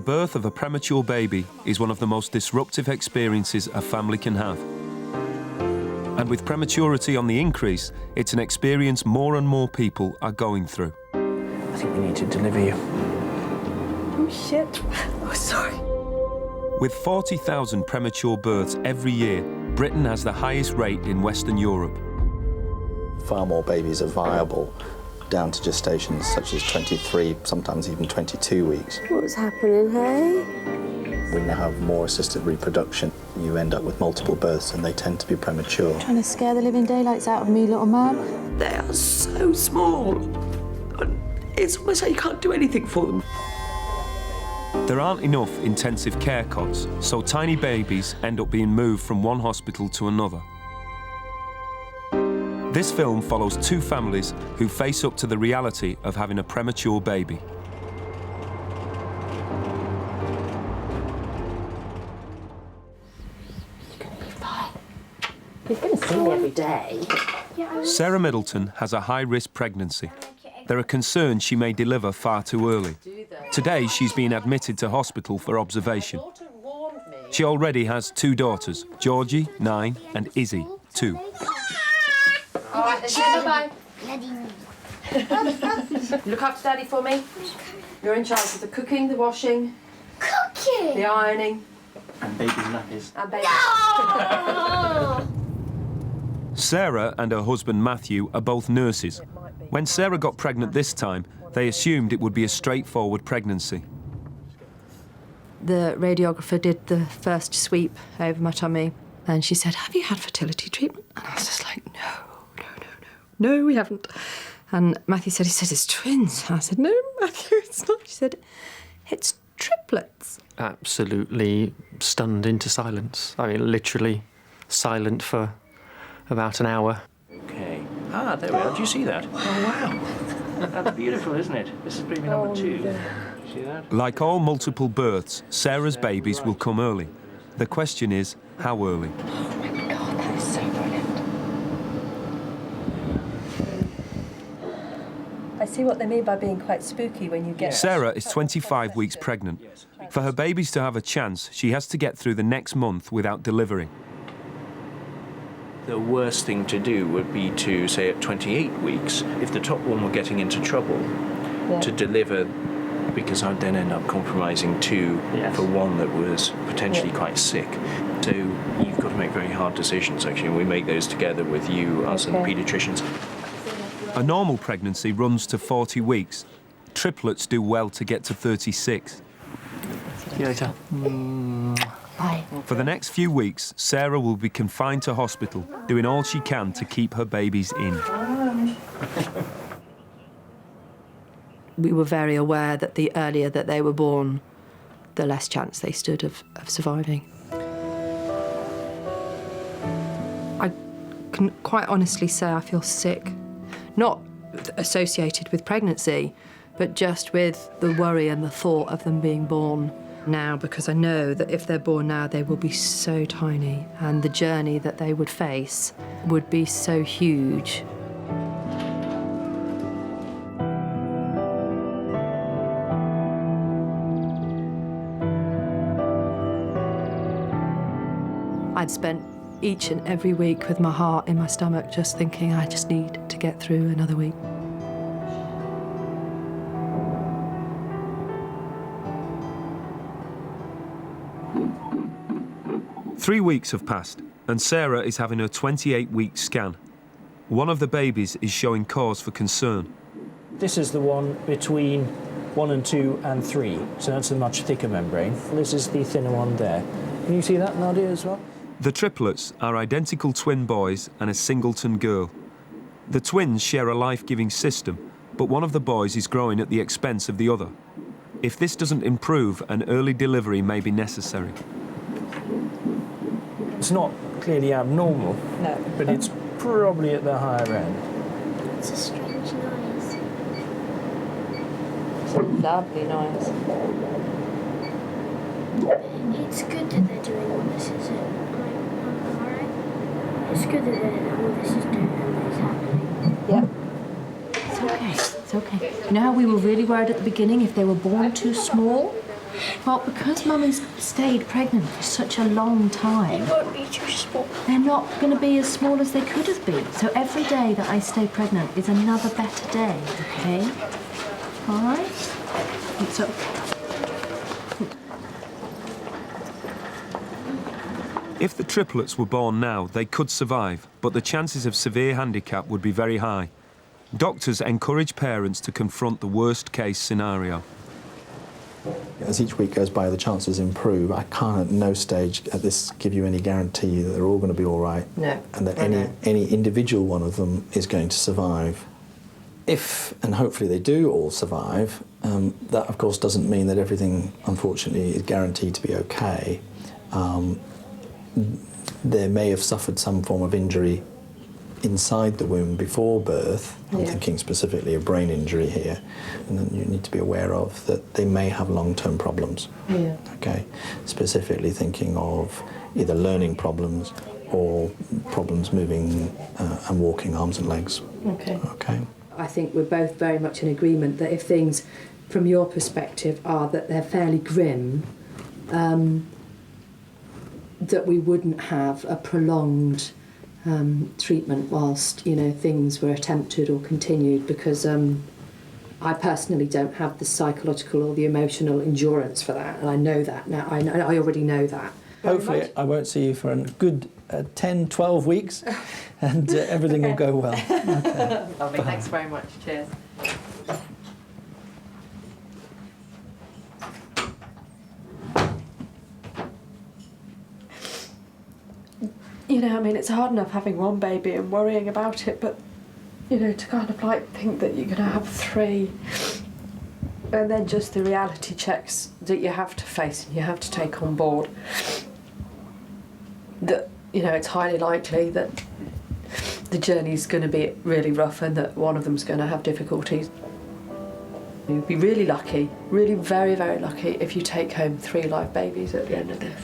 birth of a premature baby is one of the most disruptive experiences a family can have. And with prematurity on the increase, it's an experience more and more people are going through. I think we need to deliver you. Oh, shit. Oh, sorry. With 40,000 premature births every year, Britain has the highest rate in Western Europe. Far more babies are viable down to gestations such as 23, sometimes even 22 weeks. What's happening, hey? We now have more assisted reproduction. You end up with multiple births and they tend to be premature. Trying to scare the living daylights out of me, little man. They are so small. It's almost like you can't do anything for them. There aren't enough intensive care cots, so tiny babies end up being moved from one hospital to another. This film follows two families who face up to the reality of having a premature baby. You're going to see me every day. Sarah Middleton has a high-risk pregnancy. There are concerns she may deliver far too early. Today, she's been admitted to hospital for observation. She already has two daughters, Georgie, 9, and Izzy, 2. All right, then, bye-bye. Look after Daddy for me. You're in charge of the cooking, the washing, the ironing. And baby nappies. And baby. No! Sarah and her husband Matthew are both nurses. When Sarah got pregnant this time, they assumed it would be a straightforward pregnancy. The radiographer did the first sweep over my tummy and she said, "Have you had fertility treatment?" And I was just like, no, we haven't. And Matthew said, it's twins. And I said, no, Matthew, it's not. She said, it's triplets. Absolutely stunned into silence. I mean, literally silent for about an hour. Okay. Ah, there we are. Do you see that? Oh, wow. That's beautiful, isn't it? This is baby number 2. See that? Like all multiple births, Sarah's babies will come early. The question is, how early? Oh my God, that is so brilliant. I see what they mean by being quite spooky when you get... Sarah is 25 weeks pregnant. For her babies to have a chance, she has to get through the next month without delivering. The worst thing to do would be to, say, at 28 weeks, if the top one were getting into trouble, to deliver, because I'd then end up compromising 2 for one that was potentially quite sick. So you've got to make very hard decisions, actually, and we make those together with you, us and the paediatricians. A normal pregnancy runs to 40 weeks. Triplets do well to get to 36. See you later. Bye. For the next few weeks, Sarah will be confined to hospital, doing all she can to keep her babies in. We were very aware that the earlier that they were born, the less chance they stood of surviving. I can quite honestly say I feel sick. Not associated with pregnancy, but just with the worry and the thought of them being born now, because I know that if they're born now, they will be so tiny, and the journey that they would face would be so huge. I'd spent each and every week with my heart in my stomach, just thinking I just need to get through another week. Three weeks have passed, and Sarah is having her 28-week scan. One of the babies is showing cause for concern. This is the one between 1 and 2 and 3, so that's a much thicker membrane. This is the thinner one there. Can you see that, Nadia, as well? The triplets are identical twin boys and a singleton girl. The twins share a life-giving system, but one of the boys is growing at the expense of the other. If this doesn't improve, an early delivery may be necessary. It's not clearly abnormal, but it's probably at the higher end. It's a strange noise. It's a lovely noise. It's good that they're doing all this, is it? Alright? It's good that all this is happening. Yeah. It's okay, it's okay. You know how we were really worried at the beginning if they were born too small? Well, because Mum has stayed pregnant for such a long time, It won't be too small. they're not going to be as small as they could have been. So every day that I stay pregnant is another better day, okay? All right? So... If the triplets were born now, they could survive, but the chances of severe handicap would be very high. Doctors encourage parents to confront the worst-case scenario. As each week goes by, the chances improve. I can't at no stage at this give you any guarantee that they're all going to be all right. No. And that any individual one of them is going to survive. If, and hopefully they do all survive, that of course doesn't mean that everything, unfortunately, is guaranteed to be okay. They may have suffered some form of injury inside the womb before birth. I'm thinking specifically of brain injury here, and then you need to be aware of that they may have long-term problems. Yeah. Okay, specifically thinking of either learning problems or problems moving and walking arms and legs. Okay. Okay. I think we're both very much in agreement that if things, from your perspective, are that they're fairly grim, that we wouldn't have a prolonged treatment whilst, you know, things were attempted or continued, because I personally don't have the psychological or the emotional endurance for that, and I know that now. I already know that. Hopefully I won't see you for a good 10, 12 weeks and everything will go well. Okay. Lovely, thanks very much. Cheers. You know, I mean, it's hard enough having one baby and worrying about it, but, you know, to kind of like think that you're going to have 3, and then just the reality checks that you have to face and you have to take on board, that, you know, it's highly likely that the journey's going to be really rough and that one of them's going to have difficulties. You'd be really lucky, really very, very lucky if you take home 3 live babies at the end of this.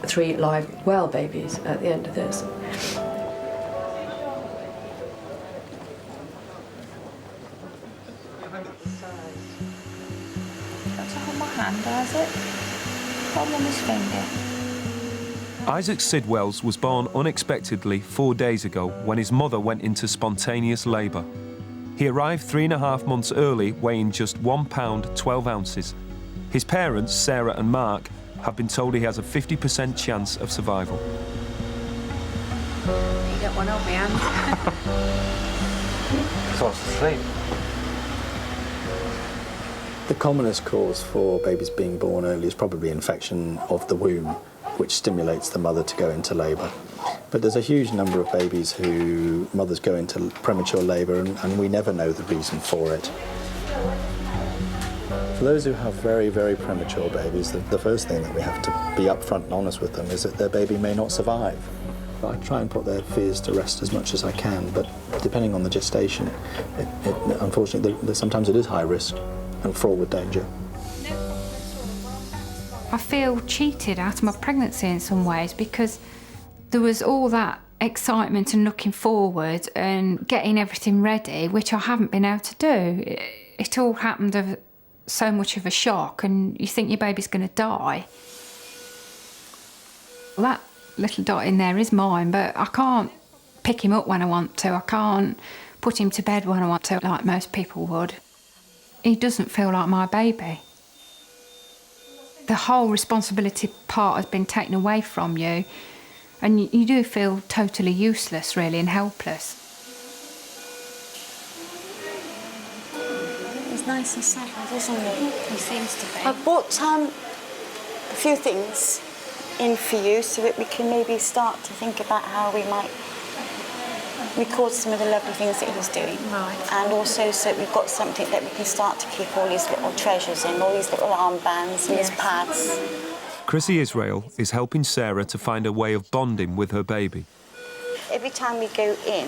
3 live, well babies at the end of this. Got to hold my hand, has it? Hold on his finger. Isaac Sidwells was born unexpectedly 4 days ago when his mother went into spontaneous labour. He arrived 3.5 months early, weighing just 1 pound 12 ounces. His parents, Sarah and Mark, have been told he has a 50% chance of survival. You don't want to hold my hand. He wants to sleep. The commonest cause for babies being born early is probably infection of the womb, which stimulates the mother to go into labour. But there's a huge number of babies who mothers go into premature labour and we never know the reason for it. For those who have very, very premature babies, the first thing that we have to be upfront and honest with them is that their baby may not survive. I try and put their fears to rest as much as I can, but depending on the gestation, unfortunately, sometimes it is high risk and fraught with danger. I feel cheated out of my pregnancy in some ways, because there was all that excitement and looking forward and getting everything ready, which I haven't been able to do. It all happened of so much of a shock, and you think your baby's going to die. Well, that little dot in there is mine, but I can't pick him up when I want to. I can't put him to bed when I want to, like most people would. He doesn't feel like my baby. The whole responsibility part has been taken away from you, and you do feel totally useless, really, and helpless. He's nice and settled, isn't he? He seems to be. I've brought a few things in for you so that we can maybe start to think about how we might record some of the lovely things that he's doing. Right. And also so that we've got something that we can start to keep all these little treasures in, all these little armbands and these pads. Chrissy Israel is helping Sarah to find a way of bonding with her baby. Every time we go in,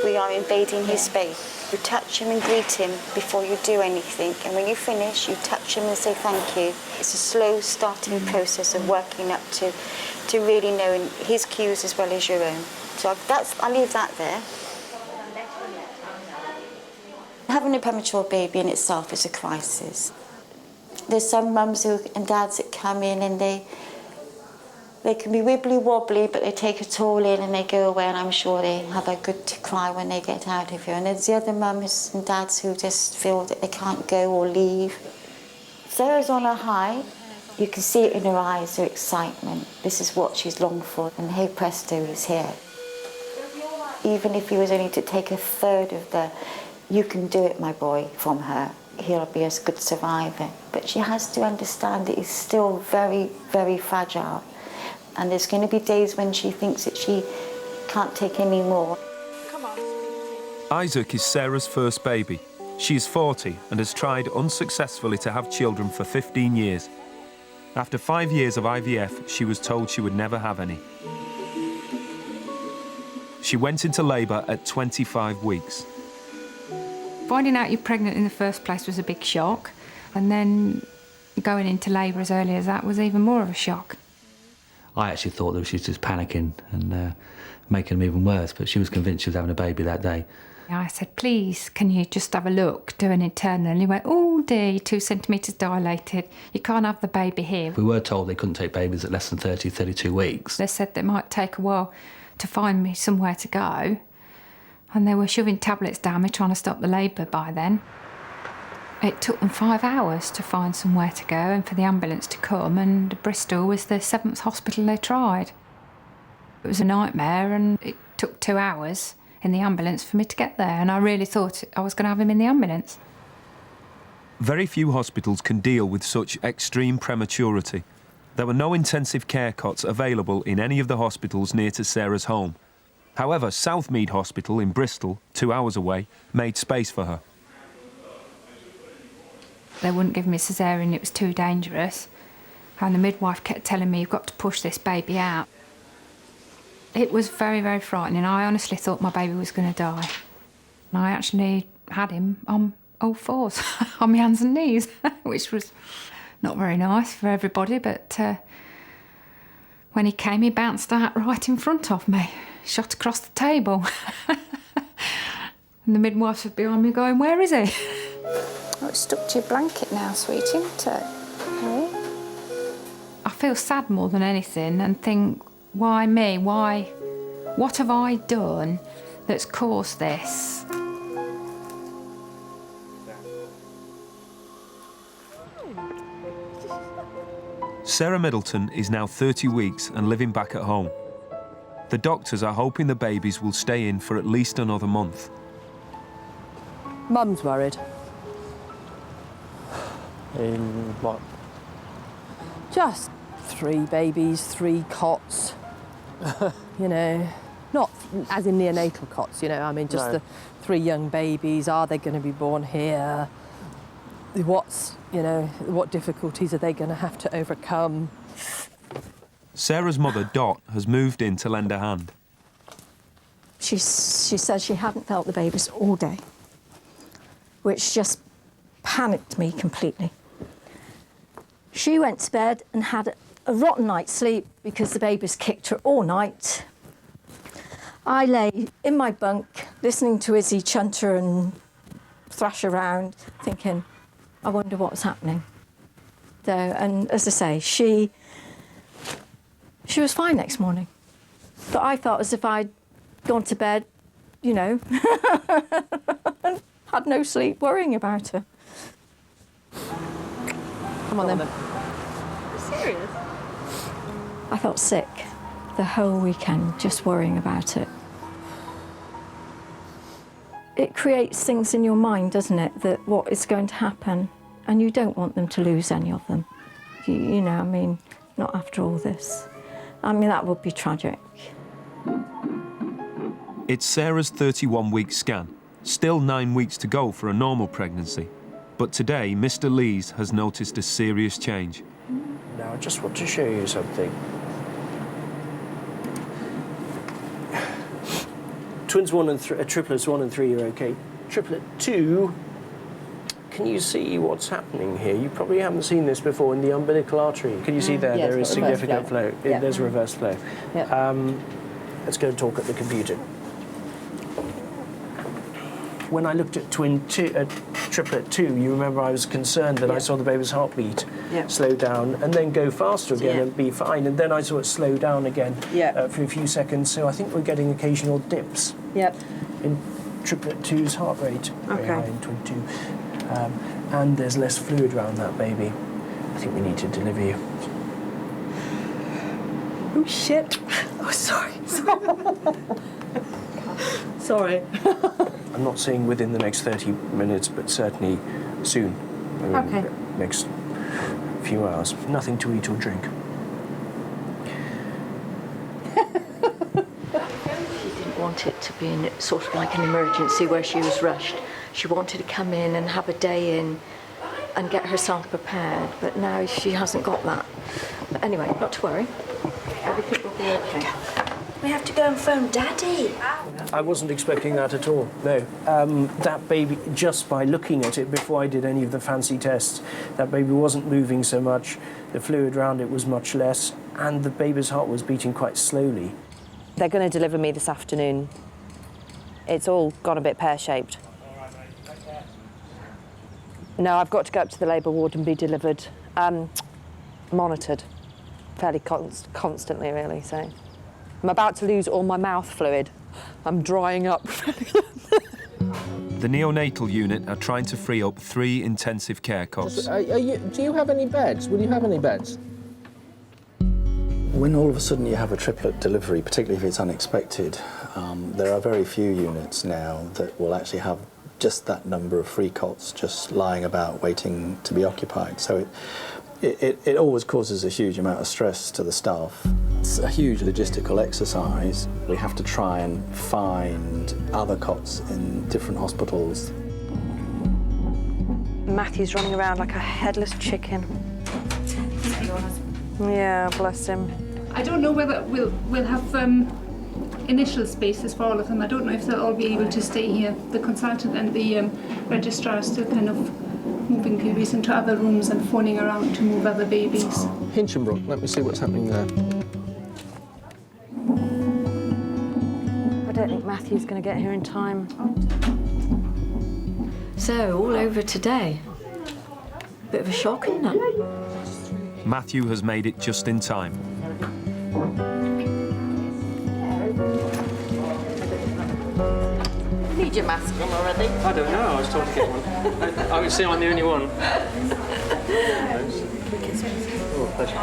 we are invading his space. You touch him and greet him before you do anything, and when you finish, you touch him and say thank you. It's a slow starting process of working up to really knowing his cues as well as your own. So I'll leave that there. Having a premature baby in itself is a crisis. There's some mums and dads that come in and they can be wibbly wobbly, but they take it all in and they go away, and I'm sure they have a good cry when they get out of here. And there's the other mums and dads who just feel that they can't go or leave. Sarah's on a high. You can see it in her eyes, her excitement. This is what she's longed for, and hey presto, he's here. Even if he was only to take a third of the "you can do it, my boy" from her, he'll be a good survivor. But she has to understand that he's still very, very fragile. And there's going to be days when she thinks that she can't take any more. Isaac is Sarah's first baby. She is 40 and has tried unsuccessfully to have children for 15 years. After 5 years of IVF, she was told she would never have any. She went into labour at 25 weeks. Finding out you're pregnant in the first place was a big shock, and then going into labour as early as that was even more of a shock. I actually thought that she was just panicking and making them even worse, but she was convinced she was having a baby that day. I said, please, can you just have a look, do an internal? And he went, oh dear, you're 2 centimetres dilated. You can't have the baby here. We were told they couldn't take babies at less than 30, 32 weeks. They said they might take a while to find me somewhere to go. And they were shoving tablets down me, trying to stop the labour by then. It took them 5 hours to find somewhere to go and for the ambulance to come, and Bristol was the 7th hospital they tried. It was a nightmare, and it took 2 hours in the ambulance for me to get there, and I really thought I was going to have him in the ambulance. Very few hospitals can deal with such extreme prematurity. There were no intensive care cots available in any of the hospitals near to Sarah's home. However, Southmead Hospital in Bristol, 2 hours away, made space for her. They wouldn't give me a caesarean, it was too dangerous. And the midwife kept telling me, you've got to push this baby out. It was very, very frightening. I honestly thought my baby was going to die. And I actually had him on all fours, on my hands and knees, which was not very nice for everybody, but when he came, he bounced out right in front of me, shot across the table. And the midwife was behind me going, where is he? Oh, it's stuck to your blanket now, sweet, isn't it? Okay. I feel sad more than anything and think, why me? Why? What have I done that's caused this? Sarah Middleton is now 30 weeks and living back at home. The doctors are hoping the babies will stay in for at least another month. Mum's worried. In what? Just 3 babies, 3 cots. You know, not as in neonatal cots, you know, I mean just the 3 young babies. Are they going to be born here? What difficulties are they going to have to overcome? Sarah's mother, Dot, has moved in to lend a hand. She said she hadn't felt the babies all day, which just panicked me completely. She went to bed and had a rotten night's sleep because the babies kicked her all night. I lay in my bunk listening to Izzy chunter and thrash around, thinking, I wonder what's happening. And as I say, she was fine next morning. But I felt as if I'd gone to bed, you know, and had no sleep worrying about her. Come on then. Are you serious? I felt sick the whole weekend just worrying about it. It creates things in your mind, doesn't it, that what is going to happen, and you don't want them to lose any of them. You know, I mean, not after all this. I mean, that would be tragic. It's Sarah's 31-week scan. Still 9 weeks to go for a normal pregnancy. But today, Mr. Lees has noticed a serious change. Now, I just want to show you something. Twins 1 and 3, triplets 1 and 3 are okay. Triplet 2, can you see what's happening here? You probably haven't seen this before in the umbilical artery. Can you see there? Yeah, there is significant flow. Yeah. There's reverse flow. Yeah. Let's go and talk at the computer. When I looked at triplet 2, you remember I was concerned that I saw the baby's heartbeat slow down and then go faster again and be fine. And then I saw it slow down again for a few seconds. So I think we're getting occasional dips in triplet 2's heart rate, very high in 22. And there's less fluid around that baby. I think we need to deliver you. Oh, shit. Oh, sorry. Sorry. I'm not saying within the next 30 minutes, but certainly soon. Okay. Next few hours. Nothing to eat or drink. She didn't want it to be sort of like an emergency where she was rushed. She wanted to come in and have a day in and get herself prepared, but now she hasn't got that. But anyway, not to worry. Everything will be okay. We have to go and phone Daddy. I wasn't expecting that at all, no. That baby, just by looking at it before I did any of the fancy tests, that baby wasn't moving so much, the fluid around it was much less, and the baby's heart was beating quite slowly. They're going to deliver me this afternoon. It's all gone a bit pear-shaped. No, I've got to go up to the labour ward and be delivered, monitored, fairly constantly, really, so. I'm about to lose all my mouth fluid. I'm drying up. The neonatal unit are trying to free up 3 intensive care cots. Do you have any beds? Will you have any beds? When all of a sudden you have a triplet delivery, particularly if it's unexpected, there are very few units now that will actually have just that number of free cots just lying about waiting to be occupied. So it always causes a huge amount of stress to the staff. It's a huge logistical exercise. We have to try and find other cots in different hospitals. Matthew's running around like a headless chicken. Yeah, bless him. I don't know whether we'll have initial spaces for all of them. I don't know if they'll all be able to stay here. The consultant and the registrar are still kind of moving babies into other rooms and phoning around to move other babies. Hinchinbrook, let me see what's happening there. I don't think Matthew's going to get here in time. So, all over today. Bit of a shock, isn't it? Matthew has made it just in time. Need your mask on already? I don't know, I was told to get one. I would say I'm the only one. Oh, pleasure.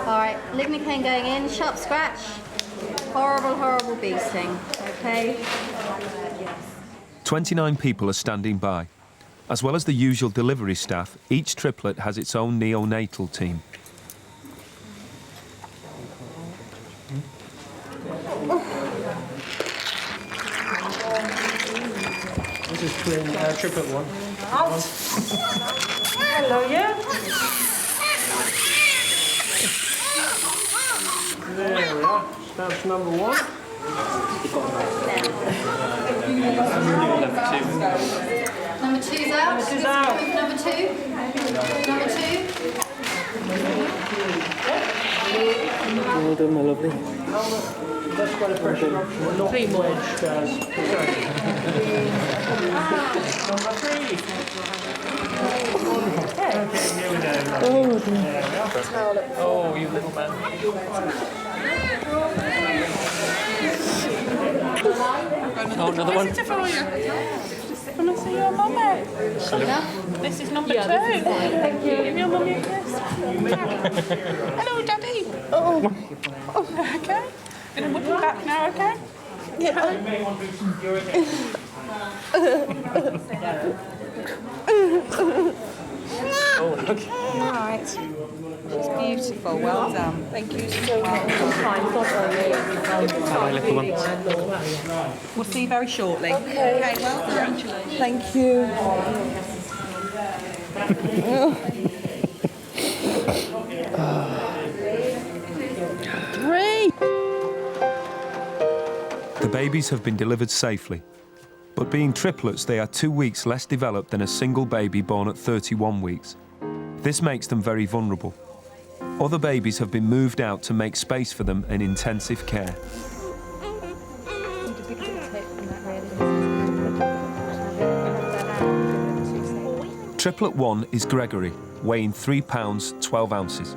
All right, lignocaine going in, sharp scratch. Horrible, horrible beasting, okay? 29 people are standing by. As well as the usual delivery staff, each triplet has its own neonatal team. This is triplet 1. Hello, yeah? There we are. That's number 1. Number two's out. Number two's out. Number 2. Number 2. Well done, my lovely. That's quite a pressure. Not wedged as... Number 3. Oh, you little man. Oh, another one. Can I see your mummy? This is number 2. Thank you. Give your mummy a kiss. Hello, Daddy. Oh. Okay. Gonna put you back now, okay? Yeah. Oh, okay. All right. She's beautiful. Well done. Thank you so much. Bye, little one. We'll see you very shortly. Okay, well done. Thank you. The babies have been delivered safely, but being triplets, they are 2 weeks less developed than a single baby born at 31 weeks. This makes them very vulnerable. Other babies have been moved out to make space for them in intensive care. Triplet 1 is Gregory, weighing 3 pounds 12 ounces.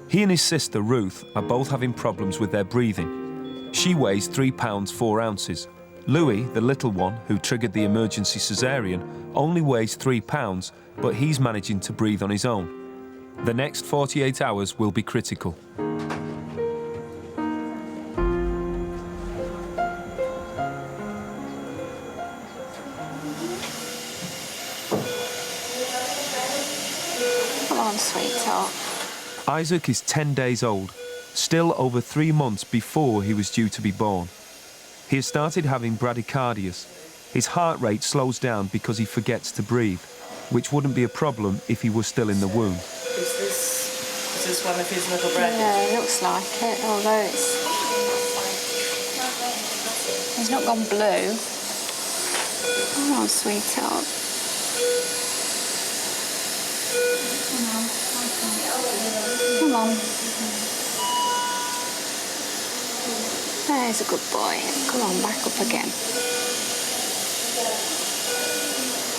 He and his sister Ruth are both having problems with their breathing. She weighs 3 pounds 4 ounces. Louis, the little one who triggered the emergency caesarean, only weighs 3 pounds, but he's managing to breathe on his own. The next 48 hours will be critical. Come on, sweetheart. Isaac is 10 days old, still over 3 months before he was due to be born. He has started having bradycardias. His heart rate slows down because he forgets to breathe, which wouldn't be a problem if he was still in the womb. Is this one of his little brackets? Yeah, it looks like it, although he's not gone blue. Come on, sweetheart. Come on. There's a good boy. Come on, back up again.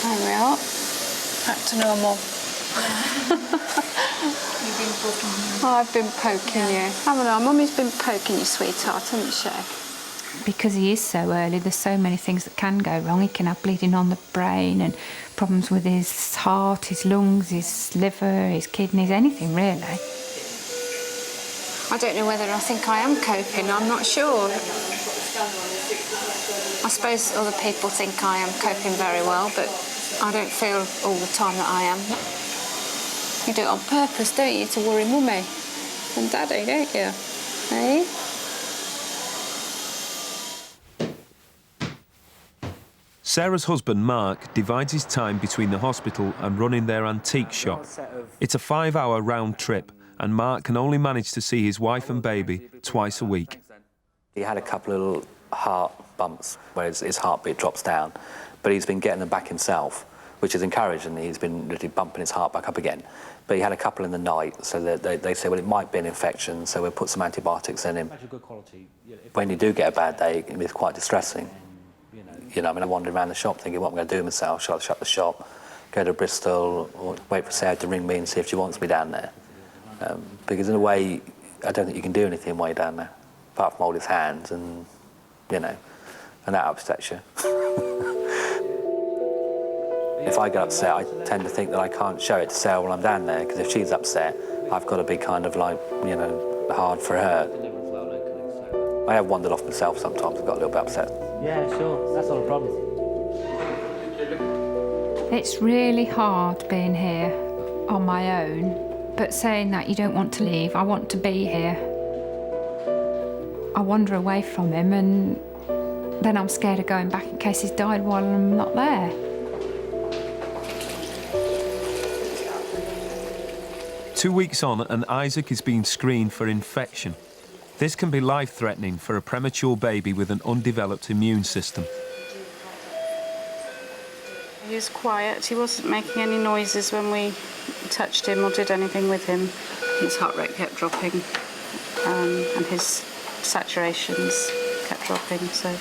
There we are. Back to normal. You've been poking me. I've been poking you. Haven't I? Mummy's been poking you, sweetheart, hasn't she? Because he is so early, there's so many things that can go wrong. He can have bleeding on the brain and problems with his heart, his lungs, his liver, his kidneys, anything really. I don't know whether I think I am coping, I'm not sure. I suppose other people think I am coping very well, but I don't feel all the time that I am. You do it on purpose, don't you, to worry Mummy and Daddy, don't you? Eh? Sarah's husband, Mark, divides his time between the hospital and running their antique shop. It's a 5-hour round trip, and Mark can only manage to see his wife and baby twice a week. He had a couple of little heart bumps where his heartbeat drops down, but he's been getting them back himself, which is encouraging. He's been literally bumping his heart back up again. But he had a couple in the night, so they say, well, it might be an infection, so we'll put some antibiotics in him. When you do get a bad day, it can be quite distressing. You know, I mean, I wandered around the shop thinking, what am I going to do with myself? Shall I shut the shop, go to Bristol, or wait for Sarah to ring me and see if she wants me down there? Because in a way, I don't think you can do anything while you're down there, apart from hold his hands and, you know, and that upsets you. If I get upset, I tend to think that I can't show it to Sarah while I'm down there, because if she's upset, I've got to be kind of like, you know, hard for her. I have wandered off myself sometimes, I've got a little bit upset. Yeah, sure, that's not a problem. It's really hard being here on my own, but saying that you don't want to leave, I want to be here. I wander away from him and then I'm scared of going back in case he's died while I'm not there. Two weeks on, and Isaac is being screened for infection. This can be life-threatening for a premature baby with an undeveloped immune system. He was quiet. He wasn't making any noises when we touched him or did anything with him. His heart rate kept dropping, and his saturations kept dropping. So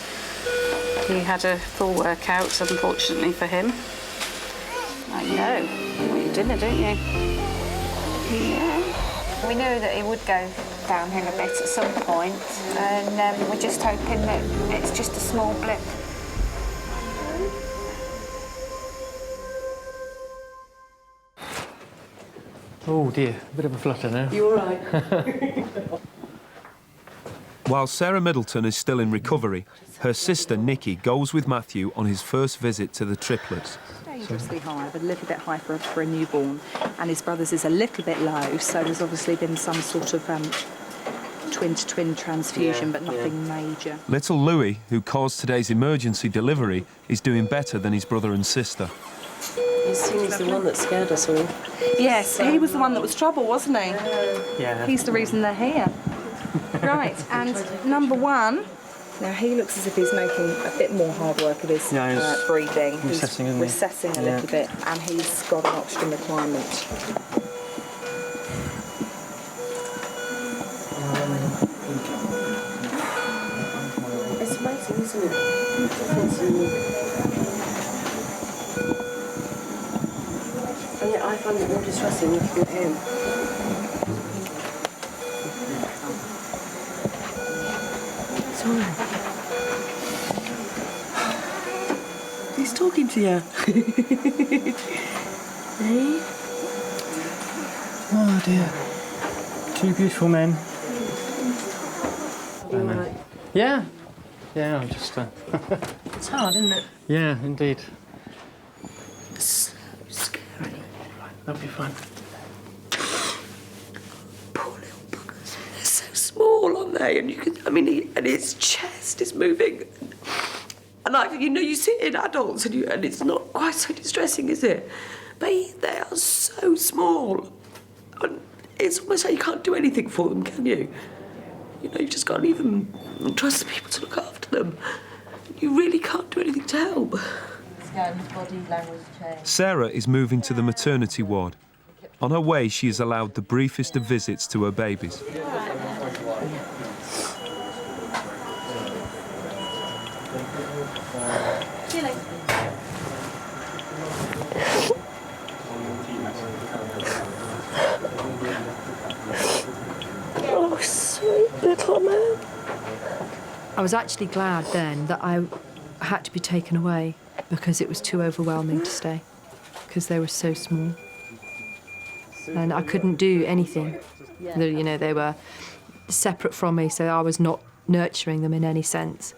he had a full workout, unfortunately for him. I know. You want your dinner, don't you? Yeah. We knew that he would go downhill a bit at some point, and we're just hoping that it's just a small blip. Oh dear, a bit of a flutter now. You all right? While Sarah Middleton is still in recovery, her sister Nikki goes with Matthew on his first visit to the triplets. Dangerously high, but a little bit high for a newborn, and his brother's is a little bit low, so there's obviously been some sort of twin-to-twin transfusion, but nothing major. Little Louis, who caused today's emergency delivery, is doing better than his brother and sister. He was the one that scared us all. Yes, he was the one that was trouble, wasn't he? Yeah. He's the reason they're here. Right, and number one, now he looks as if he's making a bit more hard work of his breathing. He's recessing a little bit, and he's got an oxygen requirement. isn't it? And yet I find it more distressing looking at him. It's all right. He's talking to you. Hey? Oh dear. Two beautiful men. Yeah. Yeah, I'm just... It's hard, isn't it? Yeah, indeed. It's scary. That'll be fine. Poor little buggers. They're so small, aren't they? And you can, I mean, and his chest is moving. And like, you know, you see it in adults and it's not quite so distressing, is it? But they are so small. And it's almost like you can't do anything for them, can you? You know, you've just got to leave them and trust the people to look after them. You really can't do anything to help. Sarah is moving to the maternity ward. On her way, she is allowed the briefest of visits to her babies. Oh, sweet little man. I was actually glad then that I had to be taken away because it was too overwhelming to stay, because they were so small. And I couldn't do anything. You know, they were separate from me, so I was not nurturing them in any sense.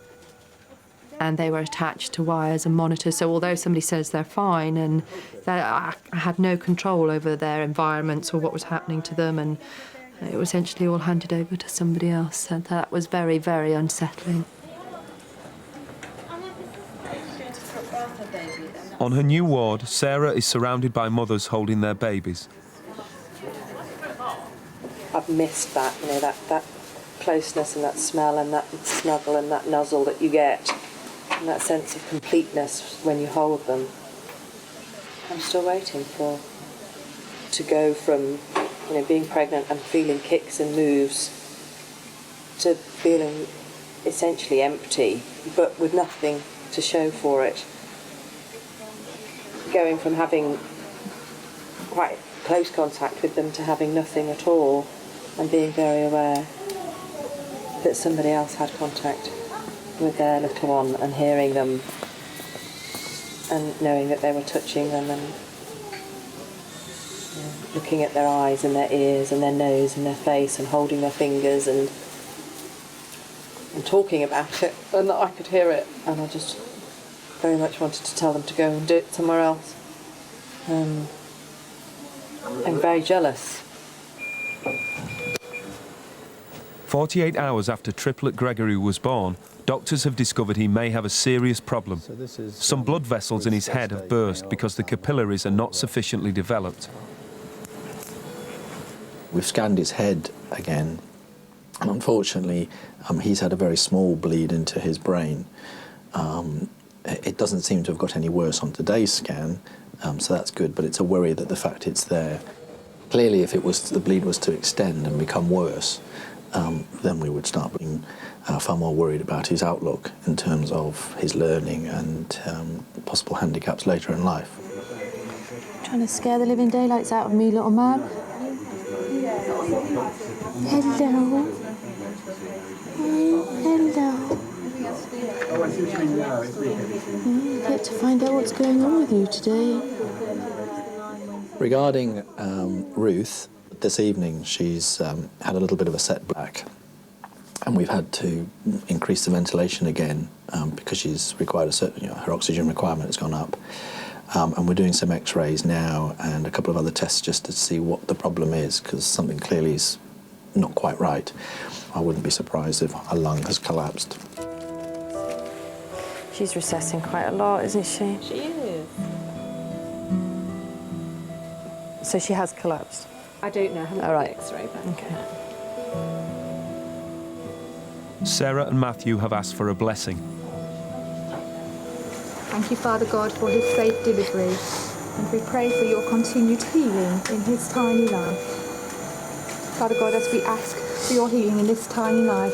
And they were attached to wires and monitors, so although somebody says they're fine, and I had no control over their environments or what was happening to them, and it was essentially all handed over to somebody else, and that was very, very unsettling. On her new ward, Sarah is surrounded by mothers holding their babies. I've missed that, you know, that closeness and that smell and that snuggle and that nuzzle that you get, and that sense of completeness when you hold them. I'm still waiting to go from, you know, being pregnant and feeling kicks and moves to feeling essentially empty, but with nothing to show for it. Going from having quite close contact with them to having nothing at all, and being very aware that somebody else had contact with their little one, and hearing them and knowing that they were touching them and, you know, looking at their eyes and their ears and their nose and their face and holding their fingers and talking about it, and that I could hear it, and I just very much wanted to tell them to go and do it somewhere else. I'm very jealous. 48 hours after triplet Gregory was born, doctors have discovered he may have a serious problem. Some blood vessels in his head have burst because the capillaries are not sufficiently developed. We've scanned his head again, and unfortunately he's had a very small bleed into his brain. It doesn't seem to have got any worse on today's scan, so that's good, but it's a worry that the fact it's there. Clearly, if the bleed was to extend and become worse, then we would start being far more worried about his outlook in terms of his learning and possible handicaps later in life. Trying to scare the living daylights out of me, little man. Hello. Hello. Get to find out what's going on with you today. Regarding Ruth, this evening she's had a little bit of a setback, and we've had to increase the ventilation again because she's required a certain, her oxygen requirement has gone up. And we're doing some x-rays now and a couple of other tests just to see what the problem is, because something clearly is not quite right. I wouldn't be surprised if her lung has collapsed. She's recessing quite a lot, isn't she? She is. So she has collapsed? I don't know. I haven't All right. got the X-ray back. Okay. Sarah and Matthew have asked for a blessing. Thank you, Father God, for his safe delivery, and we pray for your continued healing in his tiny life. Father God, as we ask for your healing in this tiny life,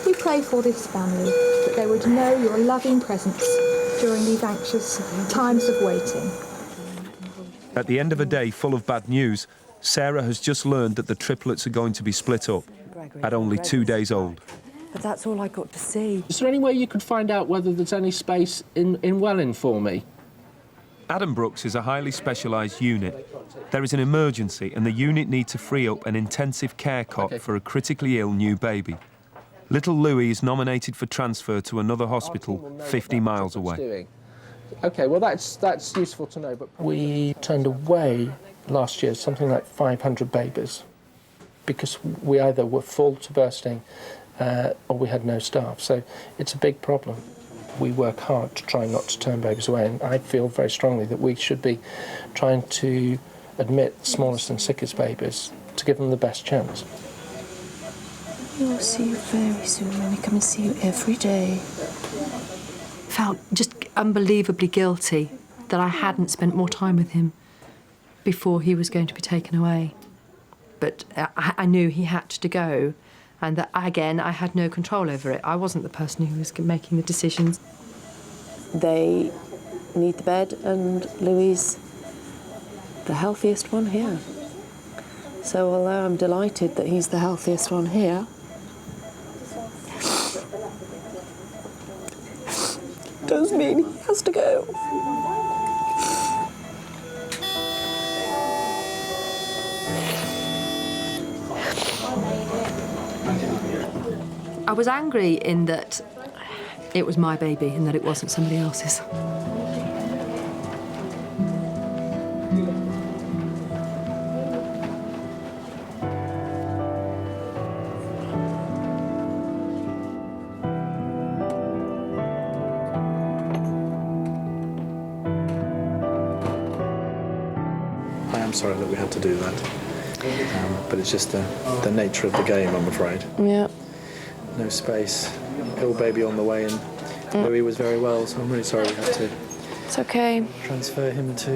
we pray for this family, that they would know your loving presence during these anxious times of waiting. At the end of a day full of bad news, Sarah has just learned that the triplets are going to be split up at only 2 days old. But that's all I got to see. Is there any way you could find out whether there's any space in Welling for me? Adam Brooks is a highly specialised unit. There is an emergency and the unit needs to free up an intensive care cot for a critically ill new baby. Little Louis is nominated for transfer to another hospital 50 miles away. OK, well, that's useful to know, but we turned away last year something like 500 babies because we either were full to bursting or we had no staff, so it's a big problem. We work hard to try not to turn babies away, and I feel very strongly that we should be trying to admit the smallest and sickest babies to give them the best chance. We'll see you very soon when we come and see you every day. Felt just unbelievably guilty that I hadn't spent more time with him before he was going to be taken away. But I knew he had to go, and that, again, I had no control over it. I wasn't the person who was making the decisions. They need the bed, and Louis, the healthiest one here. So although I'm delighted that he's the healthiest one here, does mean he has to go. I was angry in that it was my baby and that it wasn't somebody else's. I am sorry that we had to do that, but it's just the nature of the game, I'm afraid. Yeah. No space, ill baby on the way, and Louis was very well, so I'm really sorry we had to. It's okay. Transfer him to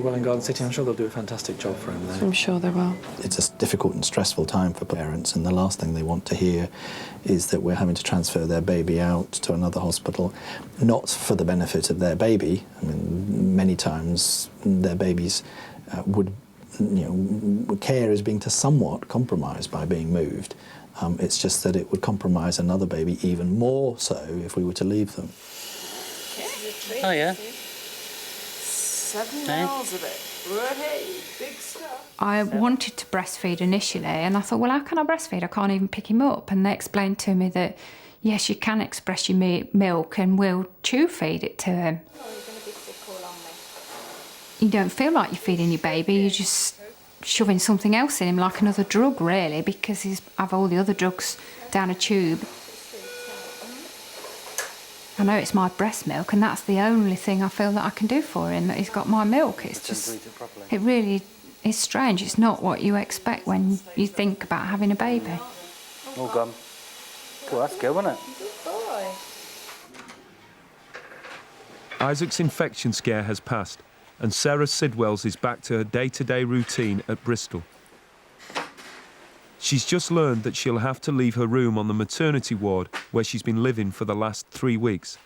Welling Garden City. I'm sure they'll do a fantastic job for him there. I'm sure they will. It's a difficult and stressful time for parents, and the last thing they want to hear is that we're having to transfer their baby out to another hospital, not for the benefit of their baby. I mean, many times their babies care is being somewhat compromised by being moved. It's just that it would compromise another baby even more so if we were to leave them. Oh, yeah. 7 miles of it. Right, big stuff. I wanted to breastfeed initially, and I thought, well, how can I breastfeed? I can't even pick him up. And they explained to me that, yes, you can express your milk and we'll chew feed it to him. You don't feel like you're feeding your baby, you're just shoving something else in him, like another drug, really, because he's have all the other drugs down a tube. I know it's my breast milk, and that's the only thing I feel that I can do for him, that he's got my milk. It's just, it really is strange. It's not what you expect when you think about having a baby. All gone. Well, that's good, wasn't it? Isaac's infection scare has passed, and Sarah Sidwells is back to her day-to-day routine at Bristol. She's just learned that she'll have to leave her room on the maternity ward where she's been living for the last 3 weeks.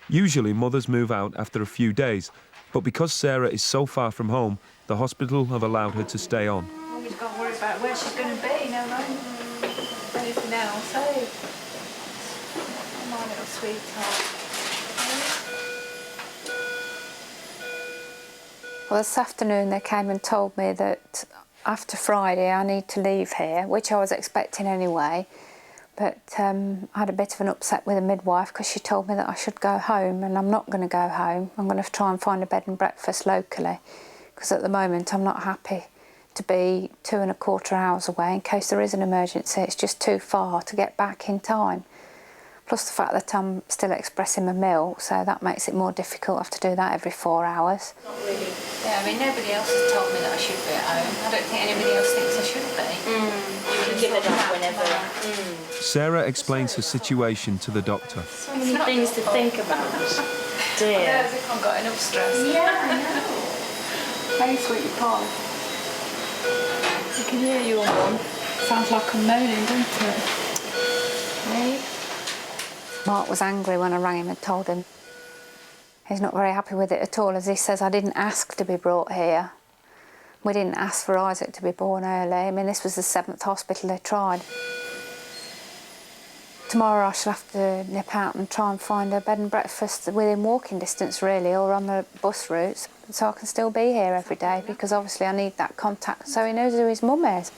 Usually mothers move out after a few days, but because Sarah is so far from home, the hospital have allowed her to stay on. Always got to worry about where she's going to be, no, anything else, eh? My little sweetheart. Well, this afternoon they came and told me that after Friday I need to leave here, which I was expecting anyway, but I had a bit of an upset with the midwife because she told me that I should go home, and I'm not going to go home. I'm going to try and find a bed and breakfast locally, because at the moment I'm not happy to be 2¼ hours away in case there is an emergency. It's just too far to get back in time. Plus the fact that I'm still expressing my milk, so that makes it more difficult. I have to do that every 4 hours. Not really. Yeah, I mean, nobody else has told me that I should be at home. I don't think anybody else thinks I should be. You can give it up whenever. Sarah explains her situation to the doctor. So many things to think about. Dear. As if I've got enough stress. Yeah, I know. Hey, sweetie pie. I can hear you, Mum. Sounds like I'm moaning, doesn't it? Mark was angry when I rang him and told him. He's not very happy with it at all, as he says, I didn't ask to be brought here. We didn't ask for Isaac to be born early. I mean, this was the 7th hospital they tried. Tomorrow I shall have to nip out and try and find a bed and breakfast within walking distance, really, or on the bus routes, so I can still be here every day, because obviously I need that contact so he knows who his mum is.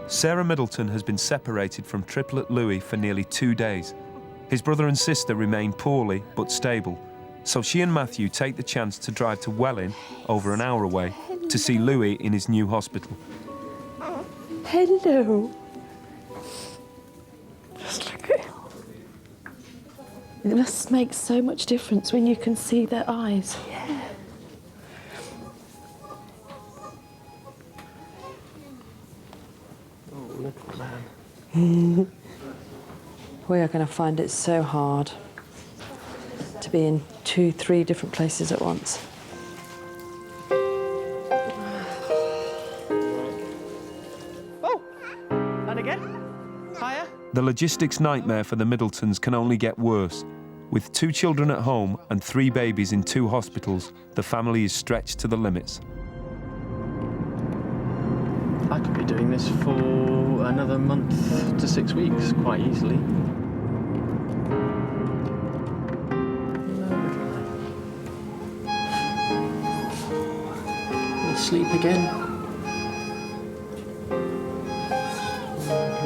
Sarah Middleton has been separated from triplet Louis for nearly 2 days. His brother and sister remain poorly but stable, so she and Matthew take the chance to drive to Welling, over an hour away, to see Louis in his new hospital. Hello. Just look at him. It must make so much difference when you can see their eyes. Yeah. Oh, little man. We are going to find it so hard to be in 2, 3 different places at once. Oh, and again. Higher. The logistics nightmare for the Middletons can only get worse. With 2 children at home and 3 babies in 2 hospitals, the family is stretched to the limits. I could be doing this for another month to 6 weeks, quite easily. Sleep again.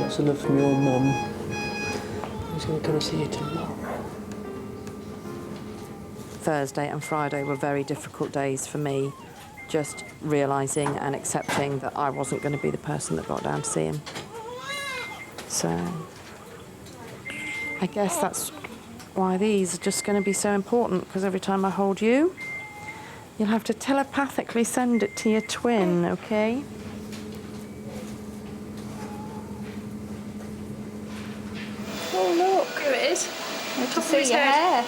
Lots of love from your mum. He's going to come and see you tomorrow. Thursday and Friday were very difficult days for me, just realising and accepting that I wasn't going to be the person that got down to see him. So I guess that's why these are just going to be so important, because every time I hold you, you'll have to telepathically send it to your twin, okay? Oh, look. Here it is. On top of his head.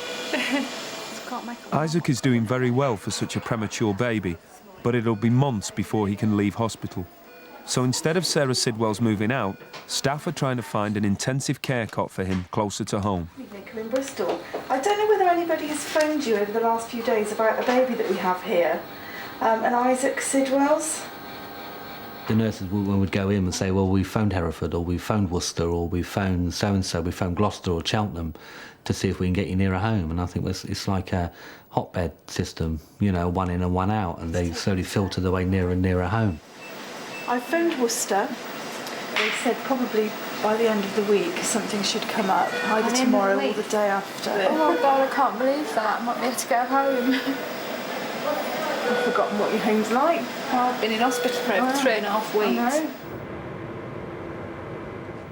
Isaac is doing very well for such a premature baby, but it'll be months before he can leave hospital. So instead of Sarah Sidwell's moving out, staff are trying to find an intensive care cot for him closer to home. I'm in Bristol. I don't know whether anybody has phoned you over the last few days about the baby that we have here, and Isaac Sidwell's. The nurses would go in and say, well, we found Hereford, or we found Worcester, or we found so-and-so, we found Gloucester or Cheltenham, to see if we can get you nearer home. And I think it's like a hotbed system, you know, one in and one out, and they slowly filter their way nearer and nearer home. I phoned Worcester. They said probably by the end of the week something should come up, either tomorrow or the day after. Oh my God, I can't believe that. I might be able to go home. I've forgotten what your home's like. Well, I've been in hospital for over 3.5 weeks.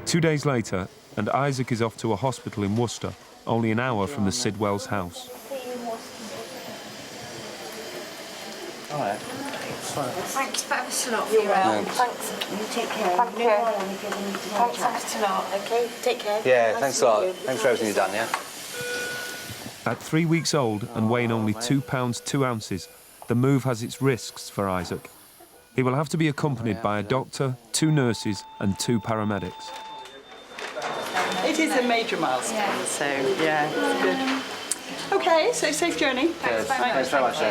2 days later, and Isaac is off to a hospital in Worcester, only an hour from the Sidwells' house. All right. Thanks ever so lot for your help. Thanks. You take care. Thank you. Thanks ever so lot. Okay, take care. Yeah, thanks a lot. Thanks for everything you've done, yeah? At 3 weeks old and weighing only 2 pounds 2 ounces, the move has its risks for Isaac. He will have to be accompanied by a doctor, 2 nurses and 2 paramedics. It is a major milestone, so yeah, it's good. Okay, so safe journey. Thanks very much.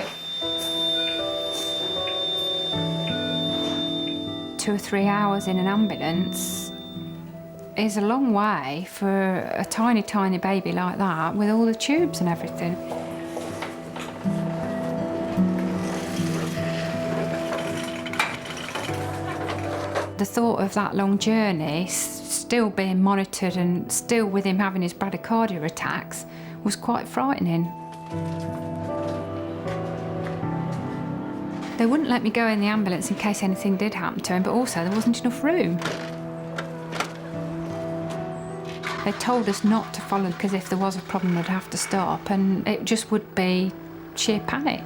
2 or 3 hours in an ambulance is a long way for a tiny, tiny baby like that, with all the tubes and everything. The thought of that long journey, still being monitored and still with him having his bradycardia attacks, was quite frightening. They wouldn't let me go in the ambulance in case anything did happen to him, but also there wasn't enough room. They told us not to follow, because if there was a problem, they'd have to stop, and it just would be sheer panic.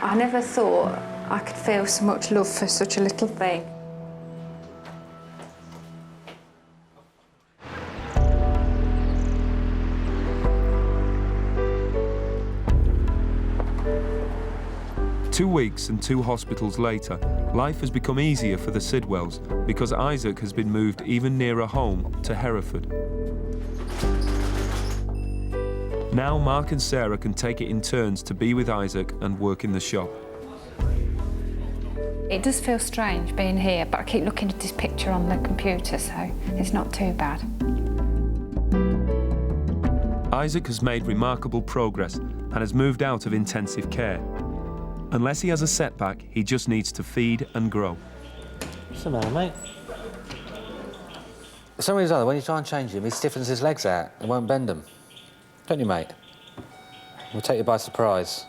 I never thought I could feel so much love for such a little thing. 2 weeks and 2 hospitals later, life has become easier for the Sidwells because Isaac has been moved even nearer home to Hereford. Now Mark and Sarah can take it in turns to be with Isaac and work in the shop. It does feel strange being here, but I keep looking at this picture on the computer, so it's not too bad. Isaac has made remarkable progress and has moved out of intensive care. Unless he has a setback, he just needs to feed and grow. What's the matter, mate? For some reason or other, when you try and change him, he stiffens his legs out and won't bend them. Don't you, mate? We'll take you by surprise.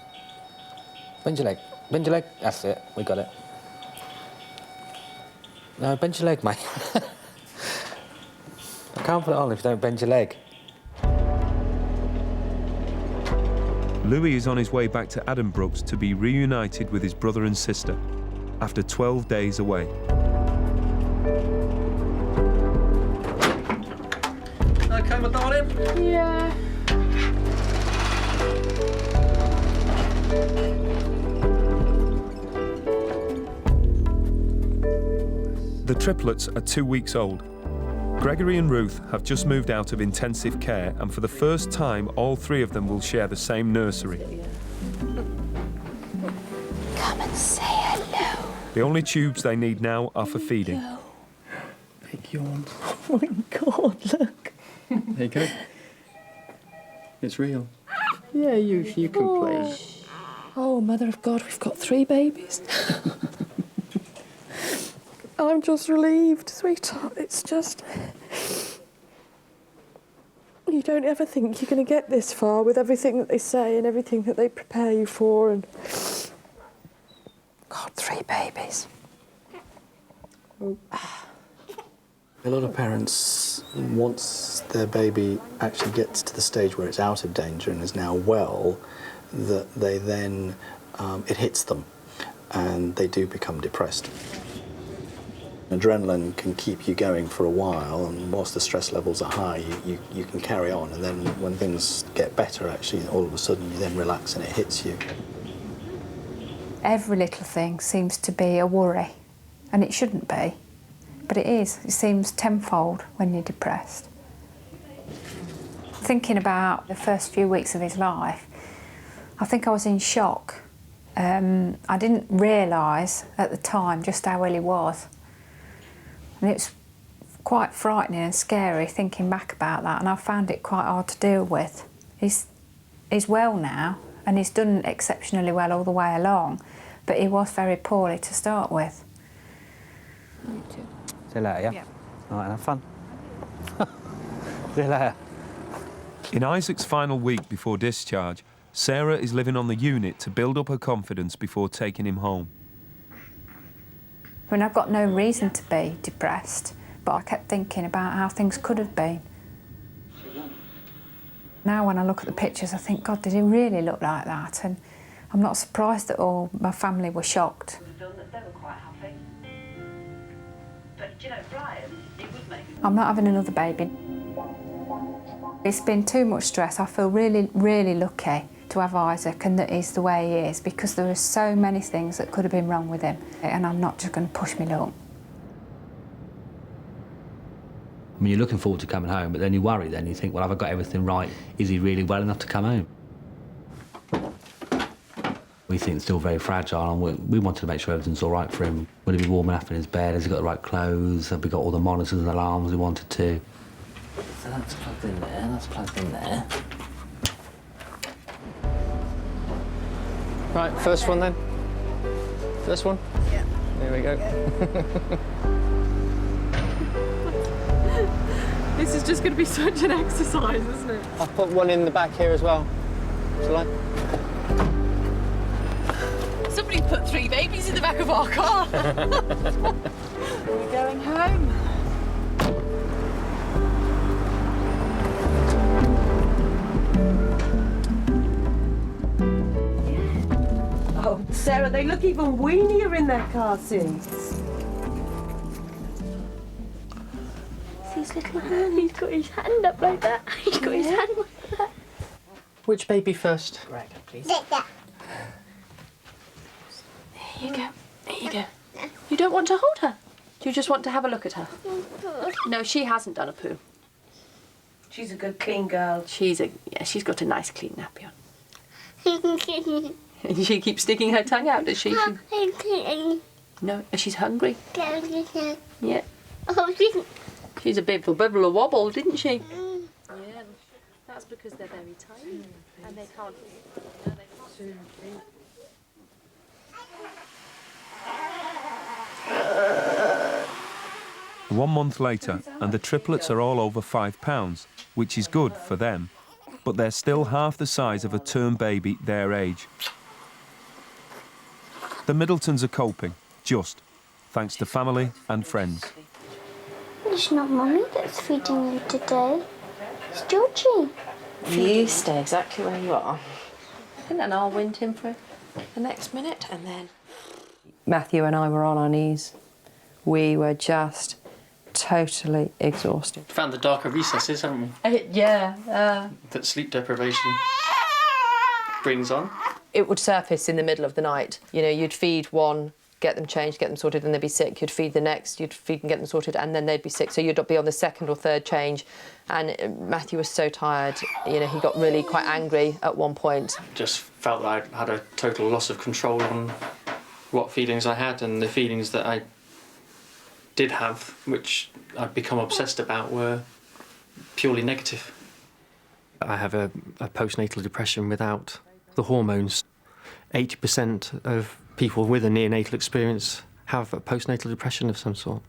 Bend your leg. Bend your leg. That's it. We got it. No, bend your leg, mate. I can't put it on if you don't bend your leg. Louis is on his way back to Addenbrooke's to be reunited with his brother and sister after 12 days away. Okay, my darling? Yeah. The triplets are 2 weeks old. Gregory and Ruth have just moved out of intensive care, and for the first time, all 3 of them will share the same nursery. Come and say hello. The only tubes they need now are for feeding. Big yawn. Oh my God, look. There you go. It's real. Yeah, you can play. Oh, Mother of God, we've got 3 babies. I'm just relieved, sweetheart. It's just... You don't ever think you're going to get this far with everything that they say and everything that they prepare you for, and... God, 3 babies. A lot of parents, once their baby actually gets to the stage where it's out of danger and is now well, that they then, it hits them and they do become depressed. Adrenaline can keep you going for a while, and whilst the stress levels are high, you can carry on, and then when things get better, actually, all of a sudden you then relax and it hits you. Every little thing seems to be a worry, and it shouldn't be, but it is. It seems tenfold when you're depressed. Thinking about the first few weeks of his life, I think I was in shock. I didn't realise at the time just how ill he was. And it's quite frightening and scary thinking back about that, and I found it quite hard to deal with. He's well now, and he's done exceptionally well all the way along, but he was very poorly to start with. See you later, yeah? Yeah. All right, have fun. See you later. In Isaac's final week before discharge, Sarah is living on the unit to build up her confidence before taking him home. I mean, I've got no reason to be depressed, but I kept thinking about how things could have been. Now when I look at the pictures, I think, God, did he really look like that? And I'm not surprised that all my family were shocked. They were quite happy. But, you know, Brian, he would make it. I'm not having another baby. It's been too much stress. I feel really, really lucky to have Isaac and that he's the way he is, because there are so many things that could have been wrong with him, and I'm not just going to push me luck. I mean, you're looking forward to coming home, but then you worry, then you think, well, have I got everything right? Is he really well enough to come home? We think it's still very fragile, and we wanted to make sure everything's all right for him. Will he be warm enough in his bed? Has he got the right clothes? Have we got all the monitors and alarms we wanted to? So that's plugged in there, that's plugged in there. Right, first one then. First one? Yeah. There we go. This is just going to be such an exercise, isn't it? I'll put one in the back here as well. Shall I? Somebody put 3 babies in the back of our car. We're going home. Oh, Sarah, they look even weenier in their car seats. His little hand, he's got his hand up like that. He's got his hand like that. Which baby first? Right, please. Here you go. Here you go. You don't want to hold her? Do you just want to have a look at her? No, she hasn't done a poo. She's a good, clean girl. She's got a nice clean nappy on. She keeps sticking her tongue out, does she? No, she's hungry. Yeah. She's a bit of a wobble, didn't she? Yeah, that's because they're very tiny and they can't. No, they can't. 1 month later, and the triplets are all over £5, which is good for them, but they're still half the size of a term baby their age. The Middletons are coping, just, thanks to family and friends. It's not Mummy that's feeding you today. It's Georgie. You stay exactly where you are. And then I'll wind him for the next minute, and then... Matthew and I were on our knees. We were just totally exhausted. Found the darker recesses, haven't we? Yeah. That sleep deprivation brings on. It would surface in the middle of the night. You know, you'd feed one, get them changed, get them sorted, and they'd be sick. You'd feed the next, you'd feed and get them sorted, and then they'd be sick. So you'd be on the second or third change. And Matthew was so tired, you know, he got really quite angry at one point. Just felt that I had a total loss of control on what feelings I had, and the feelings that I did have, which I'd become obsessed about, were purely negative. I have a postnatal depression without the hormones. 80% of people with a neonatal experience have a postnatal depression of some sort.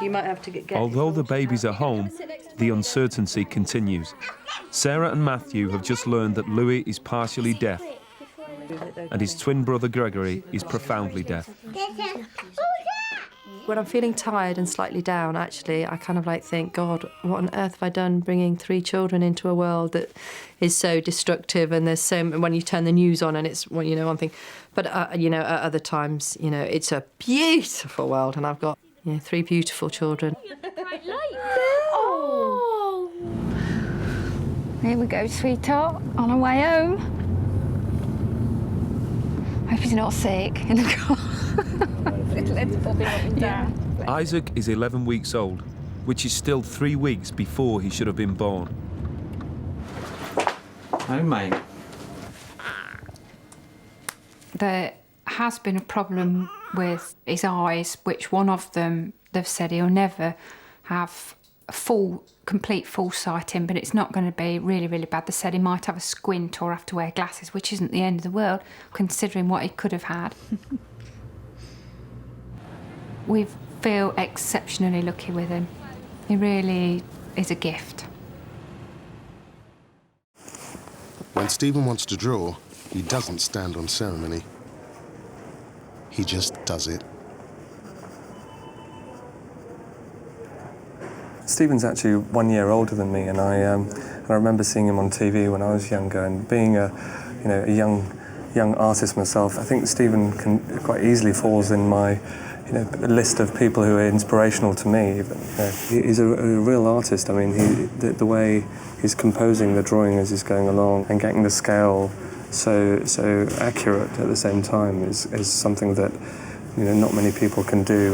You might have to get... Although the babies are home, the uncertainty continues. Sarah and Matthew have just learned that Louis is partially deaf, and his twin brother Gregory is profoundly deaf. When I'm feeling tired and slightly down, actually, I kind of like think, God, what on earth have I done bringing 3 children into a world that is so destructive, and there's so, when you turn the news on and it's, well, you know, one thing. But, you know, at other times, you know, it's a beautiful world, and I've got, you know, 3 beautiful children. Oh! Here we go, sweetheart, on our way home. Hope he's not sick in the car. Let's pop him up and down. Isaac is 11 weeks old, which is still 3 weeks before he should have been born. Oh, mate. There has been a problem with his eyes, which one of them, they've said he'll never have complete full sight in, but it's not going to be really, really bad. They said he might have a squint or have to wear glasses, which isn't the end of the world, considering what he could have had. We feel exceptionally lucky with him. He really is a gift. When Stephen wants to draw, he doesn't stand on ceremony. He just does it. Stephen's actually 1 year older than me, and I remember seeing him on TV when I was younger, and being a young artist myself, I think Stephen quite easily falls in my list of people who are inspirational to me. But, he's a real artist. I mean, the way he's composing the drawing as he's going along and getting the scale so accurate at the same time is something that not many people can do.